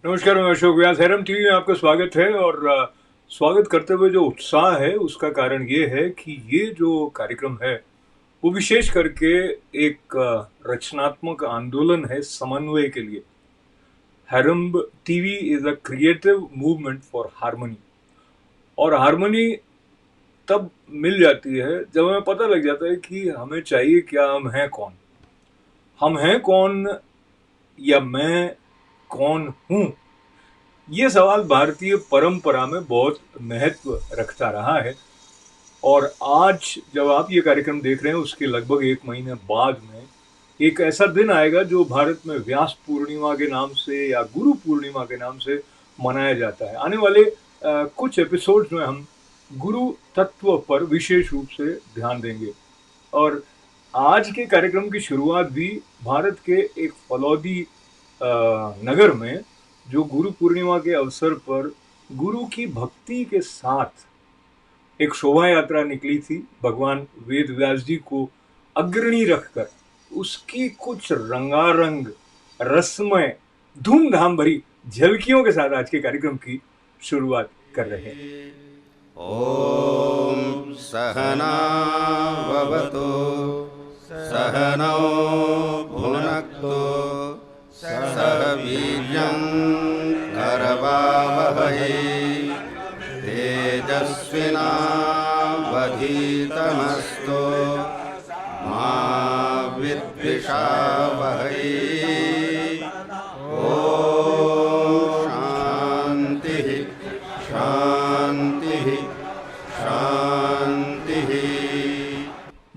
नमस्कार, मैं अशोक व्यास। Harem TV में आपका स्वागत है। और स्वागत करते हुए जो उत्साह है उसका कारण ये है कि ये जो कार्यक्रम है वो विशेष करके एक रचनात्मक आंदोलन है समन्वय के लिए। Harem TV is a creative movement for harmony. और हार्मनी तब मिल जाती है जब हमें पता लग जाता है कि हमें चाहिए क्या, हम हैं कौन या मैं कौन हूं। ये सवाल भारतीय परंपरा में बहुत महत्व रखता रहा है। और आज जब आप ये कार्यक्रम देख रहे हैं उसके लगभग 1 महीने बाद में एक ऐसा दिन आएगा जो भारत में व्यास पूर्णिमा के नाम से या गुरु पूर्णिमा के नाम से मनाया जाता है। आने वाले कुछ एपिसोड्स में हम गुरु तत्व पर विशेष रूप से ध्यान देंगे। और आज के कार्यक्रम की शुरुआत भी भारत के एक फलौदी नगर में जो गुरु पूर्णिमा के अवसर पर गुरु की भक्ति के साथ एक शोभा यात्रा निकली थी, भगवान वेद व्यास जी को अग्रणी रखकर उसकी कुछ रंगारंग रसमय धूमधाम भरी झलकियों के साथ आज के कार्यक्रम की शुरुआत कर रहे हैं। ओम सहना भवतु सहनौ भुनक्तु सह वीर्यं करवावहै तेजस्विनावधीतमस्तु मा विद्विषावहै। ओम शांति शांति शांति।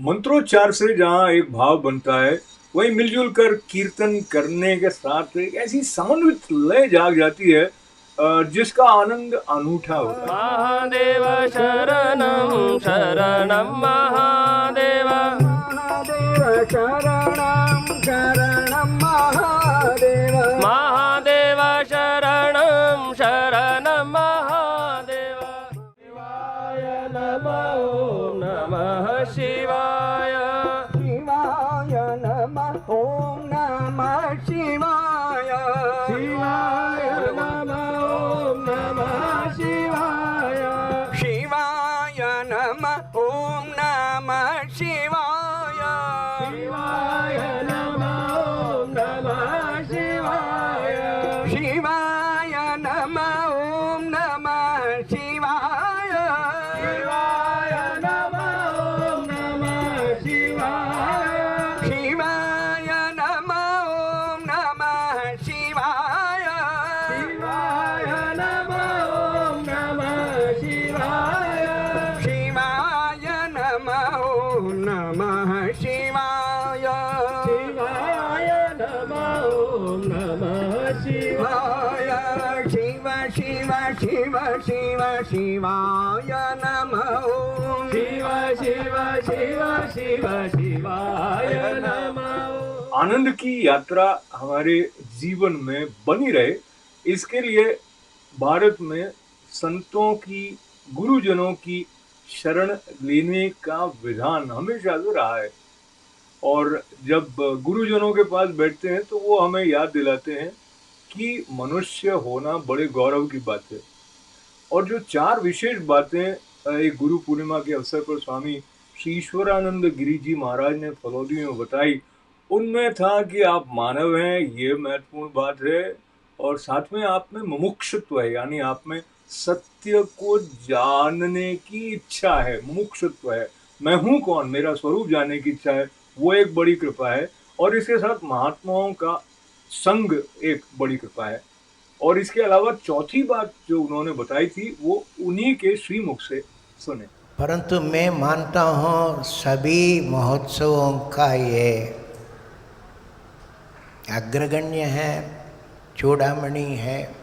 मंत्रोच्चार से जहाँ एक भाव बनता है वहीं मिलजुल कर कीर्तन करने के साथ एक ऐसी समन्वित लय जाग जाती है जिसका आनंद अनूठा होता है। महादेव शरणं शरणं महादेव महादेव शरणं शरणं महादेव महादेव शरणं शरणं महादेव। शिवाय नमः ॐ नमः शिवाय शिवाय नमः ॐ नमः शिवाय शिवाय नमः ॐ नमः शिवाय शिवाय नमः ॐ नमः शिवाय शिवाय नमः ॐ नमः शिवाय शिवाय नमः ॐ नमः शिवाय शिवाय नमः ॐ नमः शिवाय शिवाय नमः ॐ नमः शिवाय शिवाय नमः ॐ नमः शिवाय शिवाय नमः ॐ नमः शिवाय शिवाय नमः ॐ नमः शिवाय शिव शिव शिव शिव शिवाय नमः ॐ शिव शिव शिव शिव शिवाय नमः। आनंद की यात्रा हमारे जीवन में बनी रहे इसके लिए भारत में संतों की, गुरुजनों की शरण लेने का विधान हमेशा से रहा है। और जब गुरुजनों के पास बैठते हैं तो वो हमें याद दिलाते हैं कि मनुष्य होना बड़े गौरव की बात है। और जो 4 विशेष बातें एक गुरु पूर्णिमा के अवसर पर स्वामी श्री ईश्वरानंद गिरी जी महाराज ने फलौदी में बताई, उनमें था कि आप मानव हैं, ये महत्वपूर्ण बात है। और साथ में आप में मुमुक्षुत्व है, यानी आप में सत्य को जानने की इच्छा है, मुमुक्षुत्व है। मैं हूँ कौन, मेरा स्वरूप जानने की इच्छा है, वो एक बड़ी कृपा है। और इसके साथ महात्माओं का संग एक बड़ी कृपा है। और इसके अलावा चौथी बात जो उन्होंने बताई थी वो उन्हीं के श्रीमुख से सुने। परंतु मैं मानता हूँ सभी महोत्सवों का ये अग्रगण्य है, चूड़ामणि है।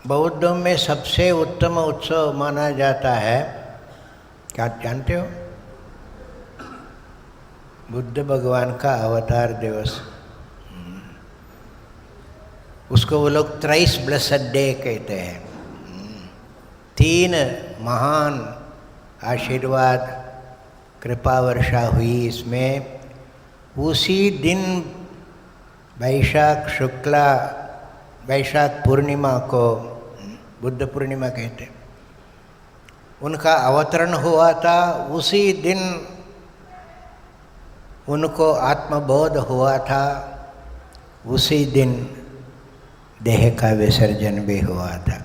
बौद्धों में सबसे उत्तम उत्सव माना जाता है, क्या जानते हो? बुद्ध भगवान का अवतार दिवस। उसको वो लोग थ्राइस ब्लेस्ड डे कहते हैं। 3 महान आशीर्वाद कृपा वर्षा हुई इसमें। उसी दिन वैशाख शुक्ला वैशाख पूर्णिमा को बुद्ध पूर्णिमा कहते हैं, उनका अवतरण हुआ था। उसी दिन उनको आत्मबोध हुआ था, उसी दिन देह का विसर्जन भी हुआ था।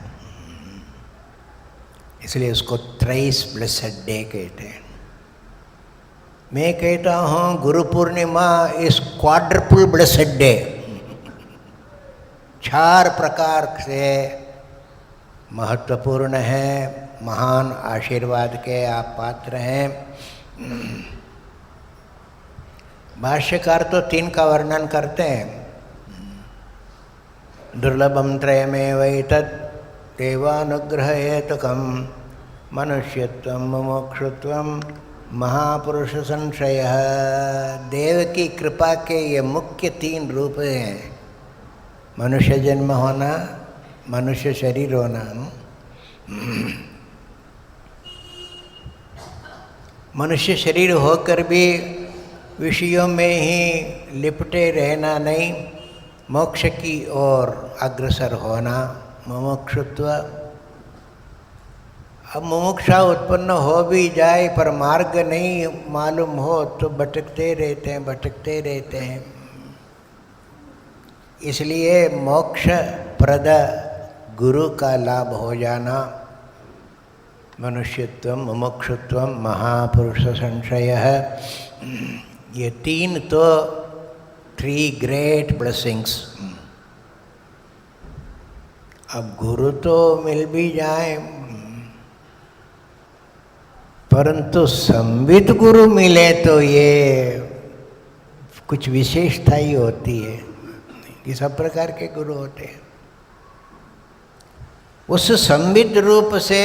इसलिए उसको थ्राइस ब्लेस्ड डे कहते हैं। मैं कहता हूँ गुरु पूर्णिमा इस क्वाड्रपल ब्लेस्ड डे, 4 प्रकार से महत्वपूर्ण है, महान आशीर्वाद के आप पात्र हैं। भाष्यकार तो 3 का वर्णन करते हैं। दुर्लभम त्रयमेवैतत् देवानुग्रह हेतुकं मनुष्यत्वं मुमुक्षुत्वं महापुरुष संशयः। देव की कृपा के ये मुख्य 3 रूप हैं। मनुष्य जन्म होना, मनुष्य शरीर होना, मनुष्य शरीर होकर भी विषयों में ही लिपटे रहना नहीं, मोक्ष की ओर अग्रसर होना, मुमुक्षुत्व। अब मुमुक्षा उत्पन्न हो भी जाए पर मार्ग नहीं मालूम हो तो भटकते रहते हैं। इसलिए मोक्ष प्रद गुरु का लाभ हो जाना, मनुष्यत्व मुमुक्षुत्व महापुरुष संशय है, ये 3 तो 3 ग्रेट ब्लेसिंग्स। अब गुरु तो मिल भी जाए, परंतु संवित गुरु मिले तो ये कुछ विशेषता ही होती है कि सब प्रकार के गुरु होते हैं। उस संवित रूप से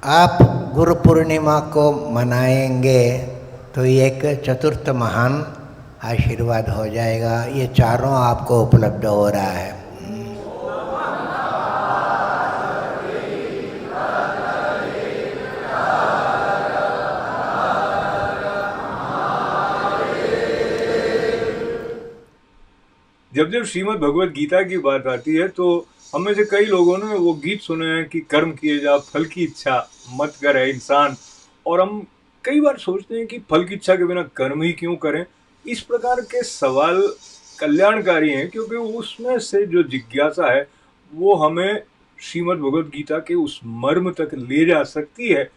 आप गुरु पूर्णिमा को मनाएंगे तो एक चतुर्थ महान आशीर्वाद हो जाएगा। ये चारों आपको उपलब्ध हो रहा है। जब श्रीमद् भगवत गीता की बात आती है तो हम में से कई लोगों ने वो गीत सुने हैं कि कर्म किए जा फल की इच्छा मत करे इंसान, और हम कई बार सोचते हैं कि फल की इच्छा के बिना कर्म ही क्यों करें। इस प्रकार के सवाल कल्याणकारी हैं क्योंकि उसमें से जो जिज्ञासा है वो हमें श्रीमद् भगवत गीता के उस मर्म तक ले जा सकती है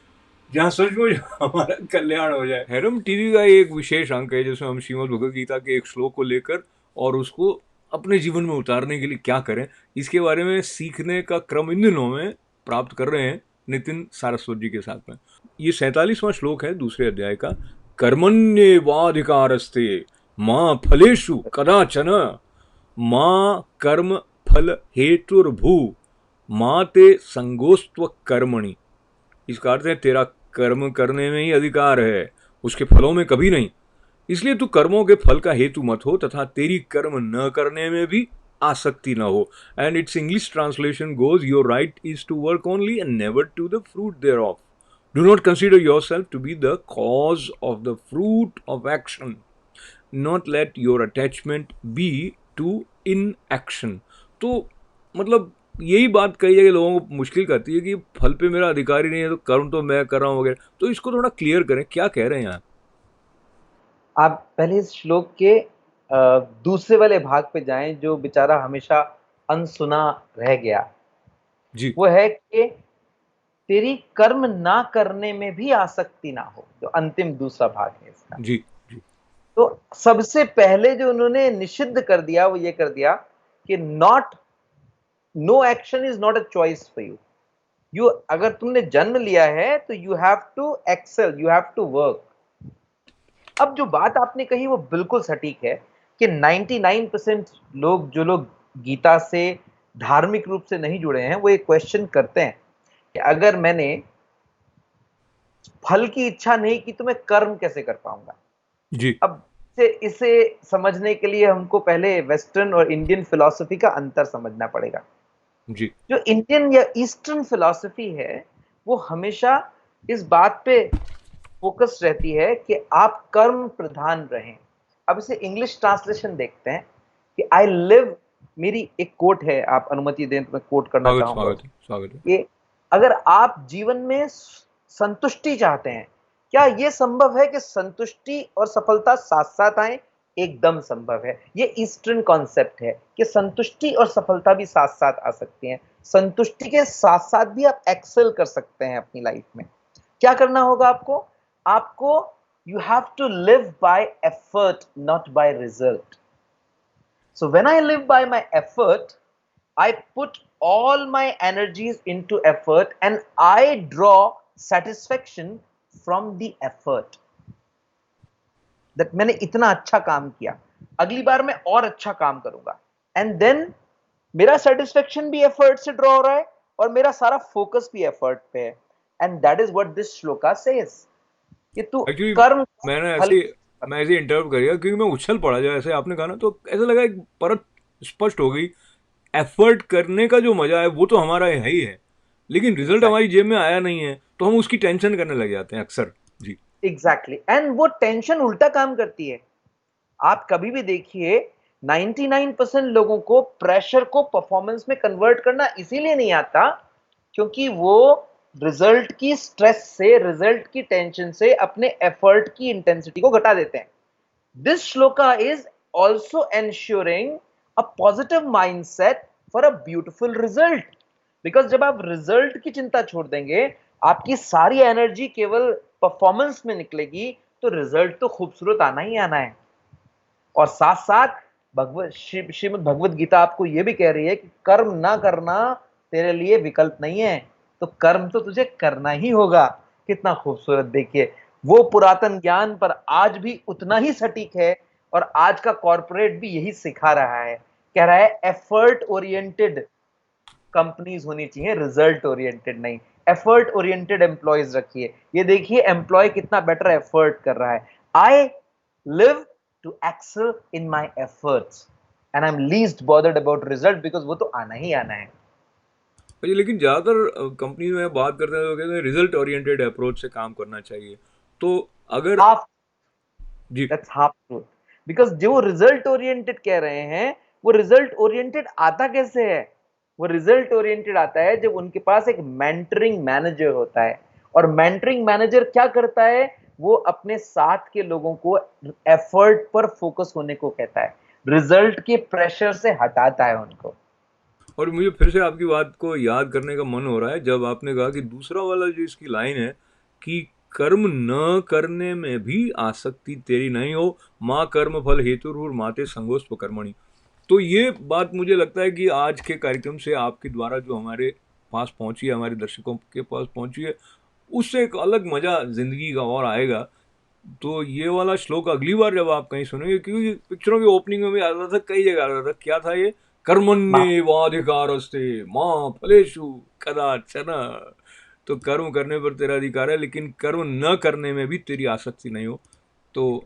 जहाँ सचमुच हमारा कल्याण हो जाए। हैरम टीवी का एक विशेष अंक है जिसमें हम श्रीमद् भगवत गीता के एक श्लोक को लेकर और उसको अपने जीवन में उतारने के लिए क्या करें, इसके बारे में सीखने का क्रम इन दिनों में प्राप्त कर रहे हैं नितिन सारस्वत जी के साथ में। ये 47वां श्लोक है दूसरे अध्याय का। कर्मण्येवाधिकारस्ते मां फलेषु कदाचन मां कर्म फल हेतुर्भू मां ते संगोस्त्व कर्मणि। इसका अर्थ है तेरा कर्म करने में ही अधिकार है, उसके फलों में कभी नहीं। इसलिए तू कर्मों के फल का हेतु मत हो तथा तेरी कर्म न करने में भी आसक्ति न हो। And its English translation goes your right is to work only and never to the fruit thereof. Do not consider yourself to be the cause of the fruit of action, not let your attachment be to inaction. तो मतलब यही बात कही है कि लोगों को मुश्किल करती है कि फल पे मेरा अधिकार ही नहीं है तो कर्म तो मैं कर रहा हूँ वगैरह। तो इसको थोड़ा क्लियर करें, क्या कह रहे हैं यहाँ? आप पहले इस श्लोक के दूसरे वाले भाग पे जाएं जो बेचारा हमेशा अनसुना रह गया जी। वो है कि तेरी कर्म ना करने में भी आसक्ति ना हो, जो अंतिम दूसरा भाग है इसका। जी जी। तो सबसे पहले जो उन्होंने निषिद्ध कर दिया वो ये कर दिया कि no action is not a choice for you. अगर तुमने जन्म लिया है तो you have to excel, you have to work. अब जो बात आपने कही वो बिल्कुल सटीक है कि 99% लोग जो लोग गीता से धार्मिक रूप से नहीं जुड़े हैं वो एक क्वेश्चन करते हैं कि अगर मैंने फल की इच्छा नहीं की तो मैं कर्म कैसे कर पाऊंगा जी। अब इसे समझने के लिए हमको पहले वेस्टर्न और इंडियन फिलॉसफी का अंतर समझना पड़ेगा जी। जो इंडियन या ईस्टर्न फिलॉसफी है वो हमेशा इस बात पे फोकस रहती है कि आप कर्म प्रधान रहें, अब इसे इंग्लिश ट्रांसलेशन देखते हैं कि आई लिव, मेरी एक कोट है, आप अनुमति दें तो मैं कोट करना स्वागत चाहूंगा स्वागत है, स्वागत है। कि अगर आप जीवन में संतुष्टि चाहते हैं, क्या यह संभव है कि संतुष्टि और सफलता साथ साथ आए? एकदम संभव है। ये ईस्टर्न कॉन्सेप्ट है कि संतुष्टि और सफलता भी साथ साथ आ सकती हैं। संतुष्टि के साथ साथ भी आप एक्सेल कर सकते हैं अपनी लाइफ में। क्या करना होगा आपको? आपको you have to live by effort, not by result. So when I live by my effort, I put all my energies into effort and I draw satisfaction from the effort. That मैंने इतना अच्छा काम किया, अगली बार मैं और अच्छा काम करूंगा, and then मेरा satisfaction भी effort से draw हो रहा है और मेरा सारा focus भी effort पे है, and that is what this shloka says. कि तू एक्चुअली कर्म मैंने फल, मैं ऐसे इंटरप्ट कर दिया क्योंकि मैं उछल पड़ा जब ऐसे आपने कहा ना, तो ऐसा लगा एक परत स्पष्ट हो गई। एफर्ट करने का जो मजा है वो तो हमारा है ही है, लेकिन रिजल्ट हमारी जेब में आया नहीं है तो हम उसकी टेंशन करने लग जाते हैं अक्सर। जी एग्जैक्टली, एंड वो टेंशन उल्टा काम करती है। आप कभी भी देखिए 99% लोगों को प्रेशर को परफॉर्मेंस में कन्वर्ट करना इसीलिए नहीं आता क्योंकि वो रिजल्ट की स्ट्रेस से, रिजल्ट की टेंशन से अपने एफर्ट की इंटेंसिटी को घटा देते हैं। This shloka is also ensuring a positive mindset for a beautiful result, because जब आप रिजल्ट की चिंता छोड़ देंगे, आपकी सारी एनर्जी केवल परफॉर्मेंस में निकलेगी, तो रिजल्ट तो खूबसूरत आना ही आना है। और साथ साथ श्रीमद् भगवत गीता आपको यह भी कह रही है कि कर्म ना करना तेरे लिए विकल्प नहीं है, तो कर्म तो तुझे करना ही होगा। कितना खूबसूरत, देखिए वो पुरातन ज्ञान पर आज भी उतना ही सटीक है और आज का कॉर्पोरेट भी यही सिखा रहा है। कह रहा है एफर्ट ओरिएंटेड कंपनीज होनी चाहिए, रिजल्ट ओरिएंटेड नहीं। एफर्ट ओरिएंटेड एम्प्लॉयज रखिए। ये देखिए एम्प्लॉय कितना बेटर एफर्ट कर रहा है। I live to excel in my efforts and I am least bothered about result, because वो तो आना ही आना है। लेकिन ज़्यादातर कंपनी में बात करते हैं तो कहते हैं रिजल्ट ओरिएंटेड अप्रोच से काम करना चाहिए। तो अगर हाफ, जी दैट्स हाफ ट्रूथ, बिकॉज जो रिजल्ट ओरिएंटेड कह रहे हैं वो रिजल्ट ओरिएंटेड आता कैसे है? वो रिजल्ट ओरिएंटेड आता है जब उनके पास एक मेंटरिंग मैनेजर होता है। और मेंटरिंग मैनेजर क्या करता है? वो अपने साथ के लोगों को एफर्ट पर फोकस होने को कहता है, रिजल्ट के प्रेशर से हटाता है उनको। और मुझे फिर से आपकी बात को याद करने का मन हो रहा है जब आपने कहा कि दूसरा वाला जो इसकी लाइन है कि कर्म न करने में भी आसक्ति तेरी नहीं हो, माँ कर्म फल हेतुर्भुर माते संगोस्त्व कर्मणि। तो ये बात मुझे लगता है कि आज के कार्यक्रम से आपके द्वारा जो हमारे पास पहुंची है, हमारे दर्शकों के पास पहुंची है, उससे एक अलग मजा जिंदगी का और आएगा। तो ये वाला श्लोक अगली बार जब आप कहीं सुनेंगे, क्योंकि पिक्चरों की ओपनिंग में भी आता था, कई जगह आता था, क्या था ये, कर्मण्येवाधिकारस्ते मां फलेषु कदाचन। तो कर्म करने पर तेरा अधिकार है, लेकिन कर्म न करने में भी तेरी आसक्ति नहीं हो। तो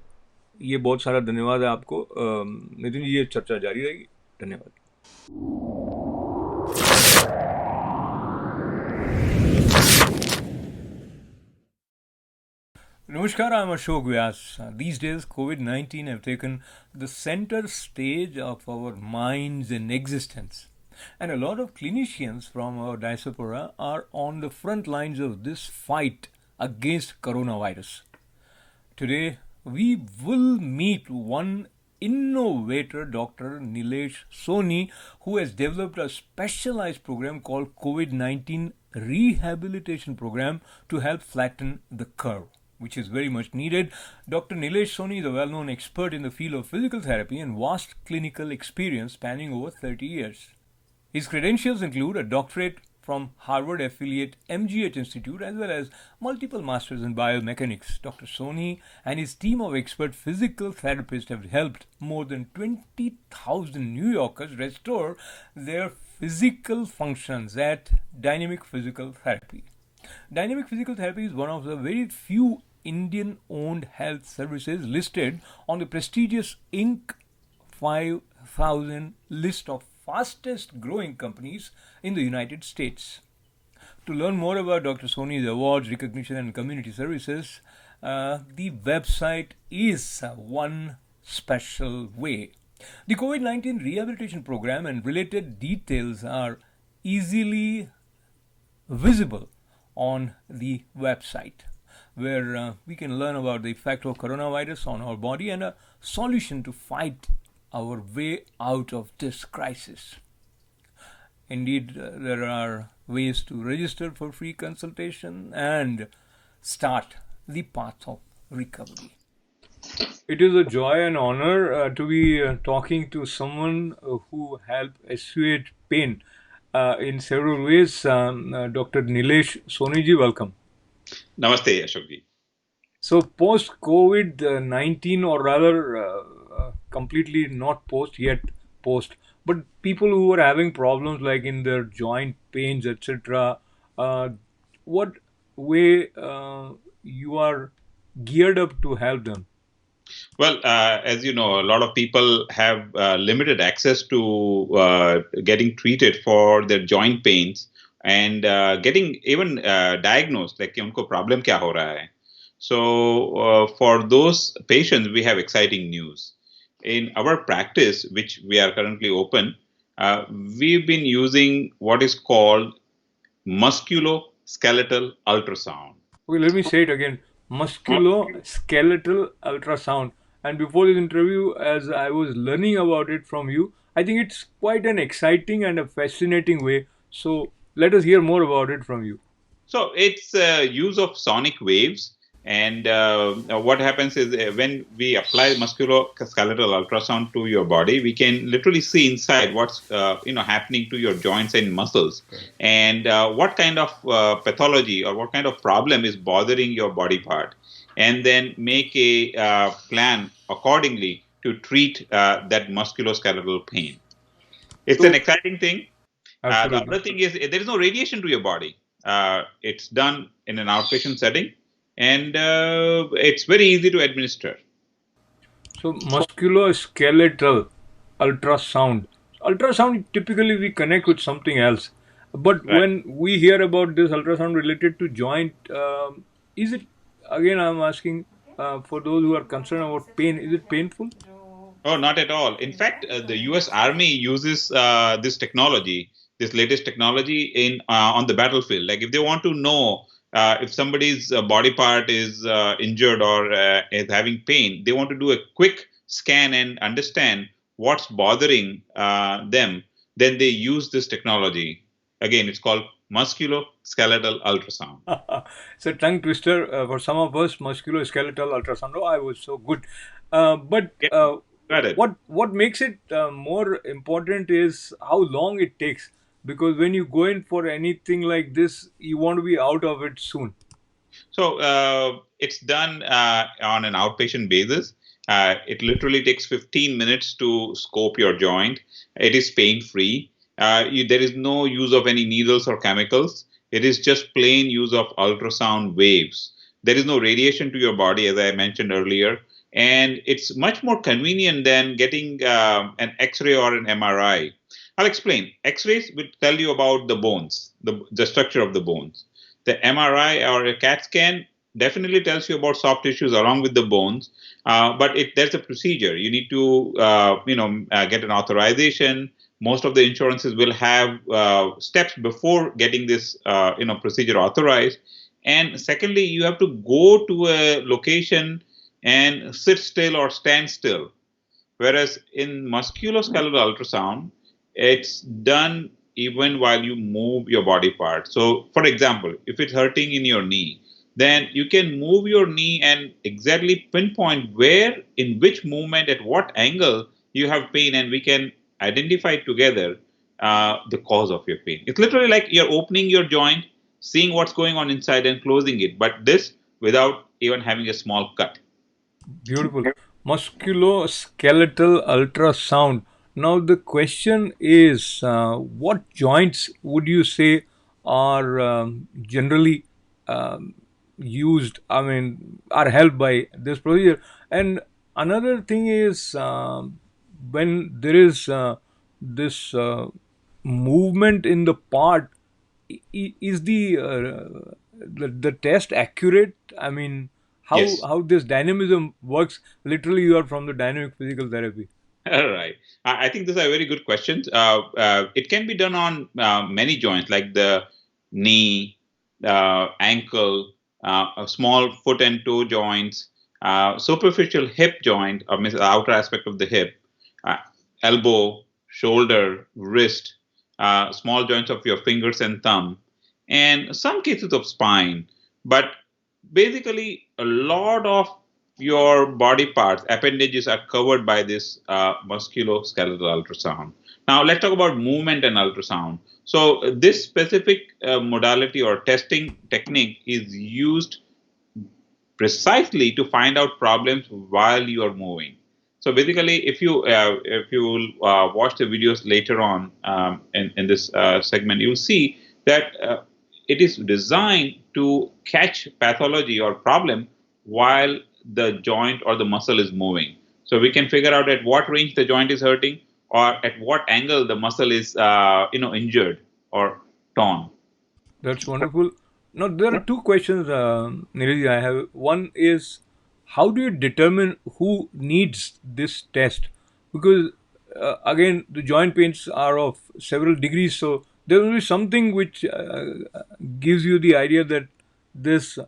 ये बहुत सारा धन्यवाद है आपको नितिन जी, ये चर्चा जारी रहेगी। धन्यवाद। Namaskar, I'm Ashok Vyas. These days, COVID-19 have taken the center stage of our minds and existence. And a lot of clinicians from our diaspora are on the front lines of this fight against coronavirus. Today, we will meet one innovator, Dr. Nilesh Soni, who has developed a specialized program called COVID-19 Rehabilitation Program to help flatten the curve, which is very much needed. Dr. Nilesh Soni is a well-known expert in the field of physical therapy and vast clinical experience spanning over 30 years. His credentials include a doctorate from Harvard affiliate MGH Institute as well as multiple masters in biomechanics. Dr. Soni and his team of expert physical therapists have helped more than 20,000 New Yorkers restore their physical functions at Dynamic Physical Therapy. Dynamic Physical Therapy is one of the very few Indian-owned health services listed on the prestigious Inc. 5000 list of fastest growing companies in the United States. To learn more about Dr. Soni's awards, recognition and community services, the website is one special way. The COVID 19 rehabilitation program and related details are easily visible on the website, where we can learn about the effect of coronavirus on our body and a solution to fight our way out of this crisis. Indeed, there are ways to register for free consultation and start the path of recovery. It is a joy and honor to be talking to someone who helped assuage pain in several ways. Dr. Nilesh Soniji, welcome. Namaste, Ashokji. So, post COVID 19, or rather, completely not post yet, post, but people who are having problems like in their joint pains, etc., what way you are geared up to help them? Well, as you know, a lot of people have limited access to getting treated for their joint pains and getting even diagnosed, like उनको problem क्या हो रहा है. So for those patients, we have exciting news. In our practice, which we are currently open, we've been using what is called musculoskeletal ultrasound. Okay, let me say it again. Musculoskeletal ultrasound. And before this interview, as I was learning about it from you, I think it's quite an exciting and a fascinating way. So let us hear more about it from you. So it's use of sonic waves. And what happens is when we apply musculoskeletal ultrasound to your body, we can literally see inside what's happening to your joints and muscles, and what kind of pathology or what kind of problem is bothering your body part, and then make a plan accordingly to treat that musculoskeletal pain. It's an exciting thing. The other thing is there is no radiation to your body. It's done in an outpatient setting. And it's very easy to administer. So musculoskeletal ultrasound. Ultrasound, typically we connect with something else. But when we hear about this ultrasound related to joint, is it, again I'm asking for those who are concerned about pain, is it painful? Oh, not at all. In fact, the US Army uses this technology, this latest technology on the battlefield. Like if they want to know if somebody's body part is injured or is having pain, they want to do a quick scan and understand what's bothering them, then they use this technology. Again, it's called musculoskeletal ultrasound. It's a tongue twister for some of us, musculoskeletal ultrasound. Oh, I was so good. What makes it more important is how long it takes. Because when you go in for anything like this, you want to be out of it soon. So it's done on an outpatient basis. It literally takes 15 minutes to scope your joint. It is pain-free. There is no use of any needles or chemicals. It is just plain use of ultrasound waves. There is no radiation to your body, as I mentioned earlier. And it's much more convenient than getting an X-ray or an MRI. I'll explain. X-rays will tell you about the bones, the structure of the bones. The MRI or a CAT scan definitely tells you about soft tissues along with the bones, but there's a procedure. You need to, get an authorization. Most of the insurances will have steps before getting this, procedure authorized. And secondly, you have to go to a location and sit still or stand still. Whereas in musculoskeletal ultrasound, it's done even while you move your body part. So, for example, if it's hurting in your knee, then you can move your knee and exactly pinpoint where, in which movement, at what angle you have pain, and we can identify together the cause of your pain. It's literally like you're opening your joint, seeing what's going on inside and closing it, but this without even having a small cut. Beautiful. Musculoskeletal ultrasound. Now the question is, what joints would you say are generally used, are helped by this procedure? And another thing is, when there is this movement in the part, is the test accurate? Yes. how this dynamism works. Literally, you are from the dynamic physical therapy. All right. I think these are very good questions. It can be done on many joints, like the knee, ankle, small foot and toe joints, superficial hip joint, or means the outer aspect of the hip, uh, elbow, shoulder, wrist, small joints of your fingers and thumb, and some cases of spine. But basically, a lot of your body parts, appendages are covered by this musculoskeletal ultrasound. Now, let's talk about movement and ultrasound. So, this specific modality or testing technique is used precisely to find out problems while you are moving. So basically, if you watch the videos later on in this segment, you'll see that it is designed to catch pathology or problem while the joint or the muscle is moving. So we can figure out at what range the joint is hurting or at what angle the muscle is injured or torn. That's wonderful. Now, there are two questions, Neeraj, I have. One is, how do you determine who needs this test? Because, again, the joint pains are of several degrees, so there will be something which gives you the idea that this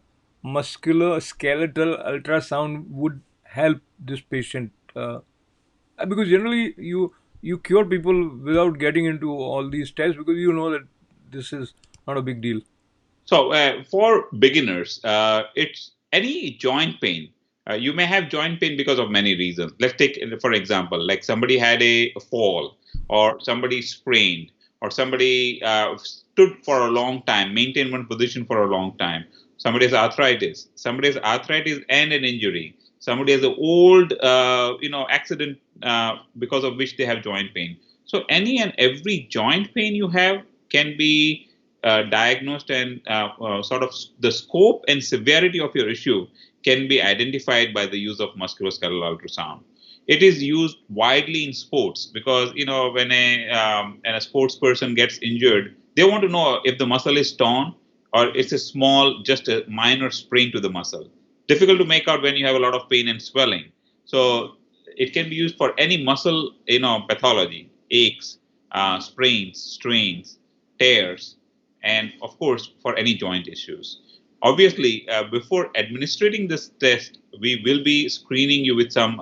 musculoskeletal ultrasound would help this patient. Because generally, you cure people without getting into all these tests because you know that this is not a big deal. So for beginners, it's any joint pain. You may have joint pain because of many reasons. Let's take, for example, like somebody had a fall, or somebody sprained, or somebody stood for a long time, maintained one position for a long time. Somebody has arthritis. Somebody has arthritis and an injury. Somebody has an old, accident because of which they have joint pain. So any and every joint pain you have can be diagnosed, and sort of the scope and severity of your issue can be identified by the use of musculoskeletal ultrasound. It is used widely in sports because when a sports person gets injured, they want to know if the muscle is torn or it's a small, just a minor sprain to the muscle. Difficult to make out when you have a lot of pain and swelling. So it can be used for any muscle, pathology, aches, sprains, strains, tears, and of course for any joint issues. Obviously, before administering this test, we will be screening you with some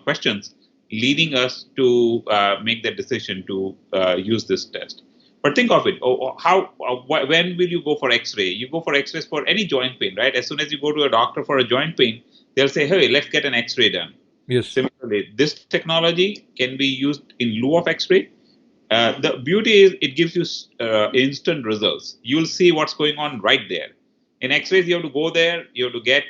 questions, leading us to make the decision to use this test. But think of it: when will you go for X-ray? You go for X-rays for any joint pain, right? As soon as you go to a doctor for a joint pain, they'll say, "Hey, let's get an X-ray done." Yes. Similarly, this technology can be used in lieu of X-ray. The beauty is it gives you instant results. You'll see what's going on right there. In X-rays, you have to go there, you have to get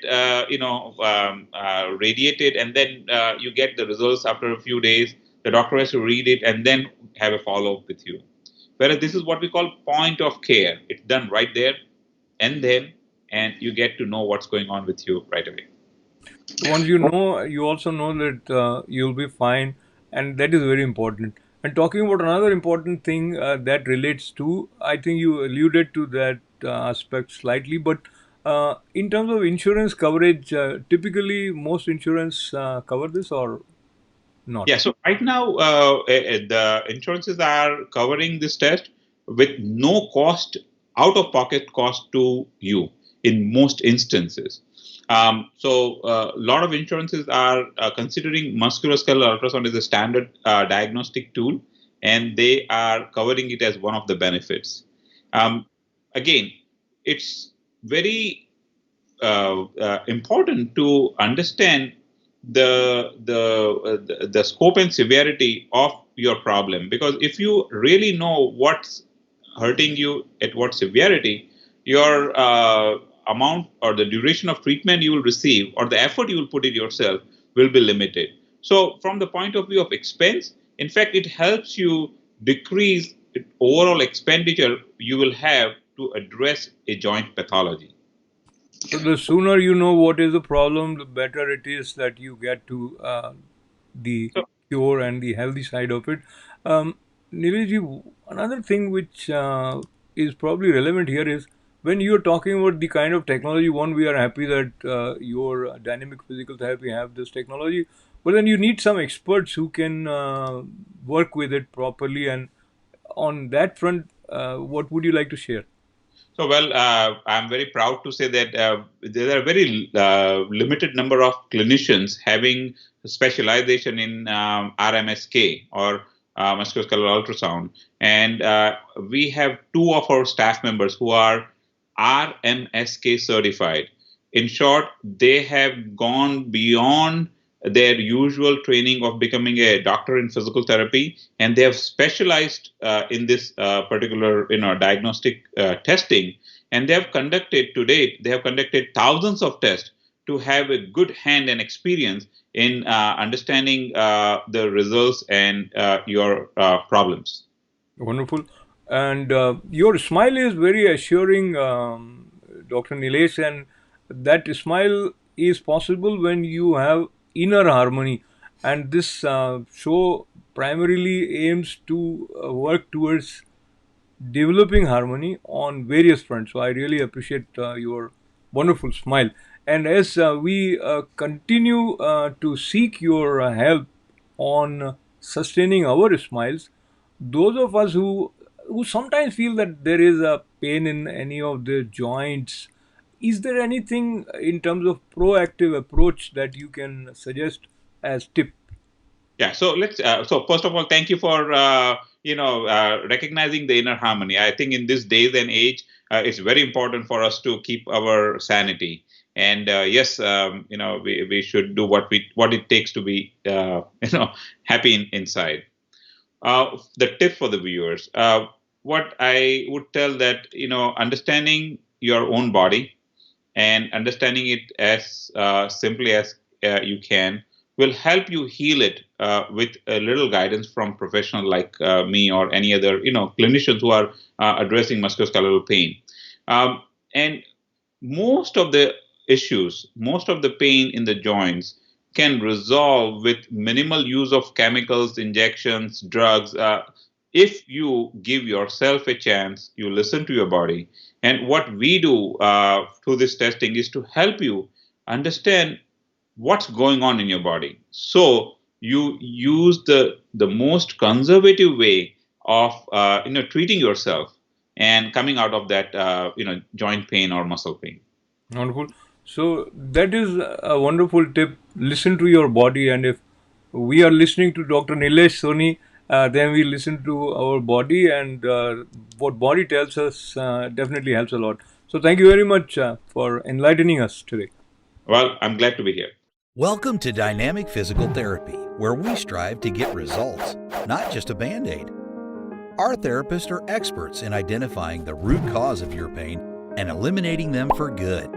radiated, and then you get the results after a few days. The doctor has to read it and then have a follow-up with you. Whereas this is what we call point of care. It's done right there and then, and you get to know what's going on with you right away. Once you know, you also know that you'll be fine, and that is very important. And talking about another important thing that relates to, I think you alluded to that aspect slightly, but in terms of insurance coverage, typically most insurance cover this or not? Yeah, so right now, the insurances are covering this test with no cost, out of pocket cost to you in most instances. So a lot of insurances are considering musculoskeletal ultrasound as a standard diagnostic tool, and they are covering it as one of the benefits. Again, it's very important to understand the scope and severity of your problem, because if you really know what's hurting you at what severity, your amount or the duration of treatment you will receive or the effort you will put in yourself will be limited. So from the point of view of expense, in fact, it helps you decrease overall expenditure you will have to address a joint pathology. So the sooner you know what is the problem, the better it is that you get to the cure and the healthy side of it. Neeraj ji, another thing which is probably relevant here is when you're talking about the kind of technology, one, we are happy that your dynamic physical therapy have this technology, but then you need some experts who can work with it properly. And on that front, what would you like to share? So, well, I'm very proud to say that there are a very limited number of clinicians having specialization in RMSK, or musculoskeletal ultrasound. And we have 2 of our staff members who are RMSK certified. In short, they have gone beyond their usual training of becoming a doctor in physical therapy, and they have specialized in this particular diagnostic testing. And they have conducted to date, they have conducted thousands of tests to have a good hand and experience in understanding the results and your problems. Wonderful. And your smile is very assuring, Dr. Nilesh, and that smile is possible when you have inner harmony. And this show primarily aims to work towards developing harmony on various fronts. So I really appreciate your wonderful smile. And as we continue to seek your help on sustaining our smiles, those of us who sometimes feel that there is a pain in any of the joints, is there anything in terms of proactive approach that you can suggest as tip? Yeah. So let's. So first of all, thank you for recognizing the inner harmony. I think in this days and age, it's very important for us to keep our sanity. And yes, we should do what it takes to be happy inside. The tip for the viewers, what I would tell that understanding your own body and understanding it as simply as you can will help you heal it with a little guidance from professionals like me or any other clinicians who are addressing musculoskeletal pain. And most of the issues, most of the pain in the joints can resolve with minimal use of chemicals, injections, drugs. If you give yourself a chance, you listen to your body. And what we do through this testing is to help you understand what's going on in your body. So you use the most conservative way of treating yourself and coming out of that joint pain or muscle pain. Wonderful. So that is a wonderful tip. Listen to your body, and if we are listening to Dr. Nilesh Soni, then we listen to our body, and what body tells us definitely helps a lot. So thank you very much for enlightening us today. Well, I'm glad to be here. Welcome to Dynamic Physical Therapy, where we strive to get results, not just a Band-Aid. Our therapists are experts in identifying the root cause of your pain and eliminating them for good.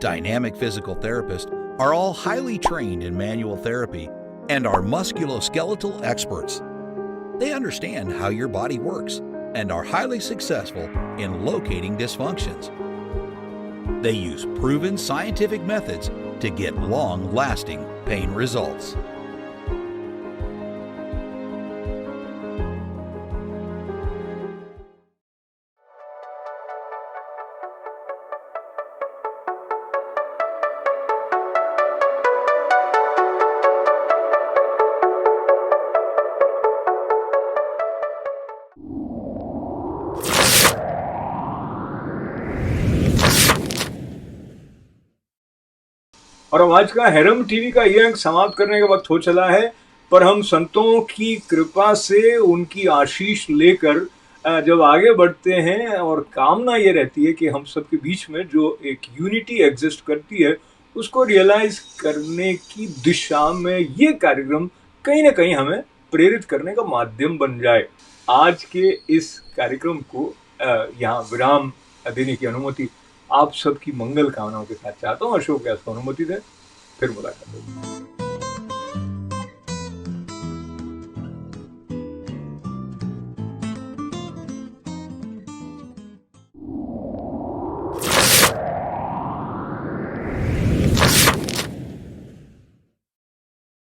Dynamic Physical Therapists are all highly trained in manual therapy and are musculoskeletal experts. They understand how your body works and are highly successful in locating dysfunctions. They use proven scientific methods to get long-lasting pain results. और अब आज का harem TV का ये अंक समाप्त करने का वक्त हो चला है, पर हम संतों की कृपा से उनकी आशीष लेकर जब आगे बढ़ते हैं, और कामना ये रहती है कि हम सबके बीच में जो एक यूनिटी एग्जिस्ट करती है उसको रियलाइज करने की दिशा में ये कार्यक्रम कहीं ना कहीं हमें प्रेरित करने का माध्यम बन जाए। आज के इस कार्यक्रम को यहाँ विराम देने की अनुमति आप सबकी मंगल कामनाओं के साथ चाहता हूँ। अशोक व्यास को अनुमति दें, फिर मुलाकात होगी।